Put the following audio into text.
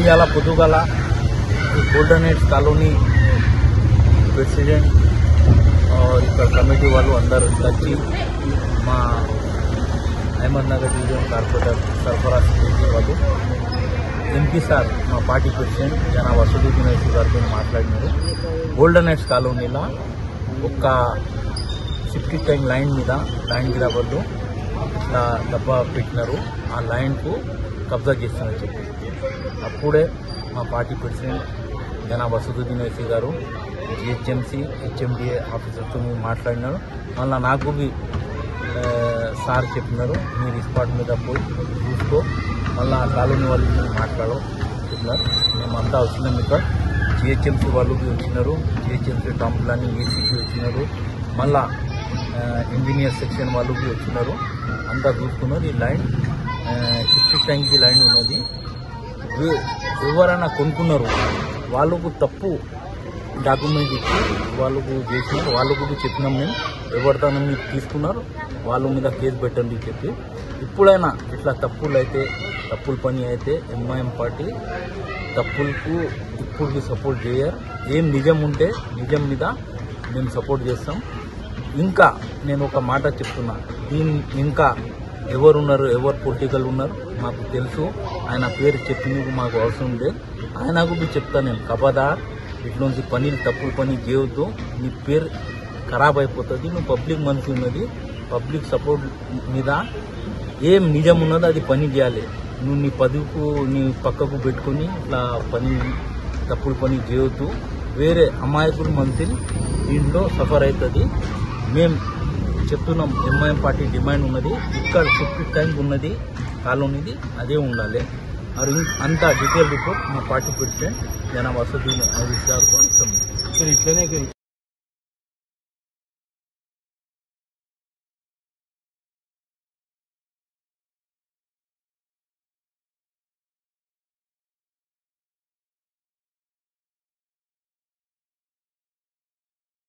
ఇవాళ పొద్దుగల ఈ గోల్డెన్ హెడ్స్ కాలనీ ప్రెసిడెంట్ ఇక్కడ కమిటీ వాళ్ళు అందరూ వచ్చి మా అహ్మద్నగర్ డివిజన్ కార్పొరేటర్ సర్ఫరాజ్ వాళ్ళు ఎంపీ సార్ మా పార్టీ ప్రెసిడెంట్ జనాబ్ అసదుద్దీన్ ఓవైసీ గారితో మాట్లాడినారు. గోల్డెన్ హెడ్స్ కాలనీలో ఒక సిఫ్టీ టైం లైన్ మీద ల్యాండ్ గ్రాబర్లు ఇట్లా డబ్బా పెట్టినారు. ఆ లైన్కు కబ్జా చేస్తున్నారు చెప్పి అప్పుడే మా పార్టీ ప్రెసిడెంట్ జనాబ్ అసదుద్దీన్ ఓవైసీ గారు జిహెచ్ఎంసీ హెచ్ఎండిఏ ఆఫీసర్తో మాట్లాడినారు. మళ్ళీ నాకు సార్ చెప్పినారు మీరు స్పాట్ మీద పోయి చూసుకో మళ్ళీ ఆ కాలనీ వాళ్ళు మాట్లాడుతున్నారు. మేమంతా వచ్చినాం. ఇక్కడ జిహెచ్ఎంసీ వాళ్ళు వచ్చినారు, జిహెచ్ఎంసీ టౌన్ ప్లానింగ్ ఏసీపీ వచ్చినారు, మళ్ళా ఇంజనీర్ సెక్షన్ వాళ్ళు వచ్చినారు. అంతా చూసుకున్నారు. ఈ లైన్ 50 టైంకి లైన్ ఉన్నది. ఎవరైనా కొనుక్కున్నారు వాళ్ళకు తప్పు డాక్యుమెంట్ ఇచ్చి వాళ్ళకు చేసినారు. వాళ్ళకు కూడా చెప్పినాం మేము ఎవరితో మీరు తీసుకున్నారు వాళ్ళ మీద కేసు పెట్టండి చెప్పి. ఇప్పుడైనా ఇట్లా తప్పుల పని అయితే ఎంఐఎం పార్టీ తప్పులకు ఇప్పుడు సపోర్ట్ చేయరు. ఏం నిజం ఉంటే నిజం మీద మేము సపోర్ట్ చేస్తాం. ఇంకా నేను ఒక మాట చెప్తున్నా, ఇంకా ఎవరున్నారు, ఎవరు పొలిటికల్ ఉన్నారు మాకు తెలుసు. ఆయన పేరు చెప్పినందుకు మాకు అవసరం లేదు. ఆయనకు కూడా చెప్తాను నేను, కబదార్ ఇట్లోంచి తప్పుల పని చేయొద్దు, నీ పేరు ఖరాబ్ అయిపోతుంది. నువ్వు పబ్లిక్ మనిషి ఉన్నది, పబ్లిక్ సపోర్ట్ మీద ఏం నిజం ఉన్నదో అది పని చేయాలి. నువ్వు నీ పదవికు నీ పక్కకు పెట్టుకొని ఇట్లా తప్పుల పని చేయొద్దు. వేరే అమాయకులు మనుషులు దీంట్లో సఫర్ అవుతుంది. మేము చెప్తున్నాం ఎంఐఎం పార్టీ డిమాండ్ ఉన్నది. ఇక్కడ 50 టైం ఉన్నది కాలనీది అదే ఉండాలి. మరి అంత డీటెయిల్ రిపోర్ట్ మా పార్టీ ప్రెసిడెంట్ జనాబ్ అసదుద్దీన్ ఓవైసీ గారితో ఇస్తాం.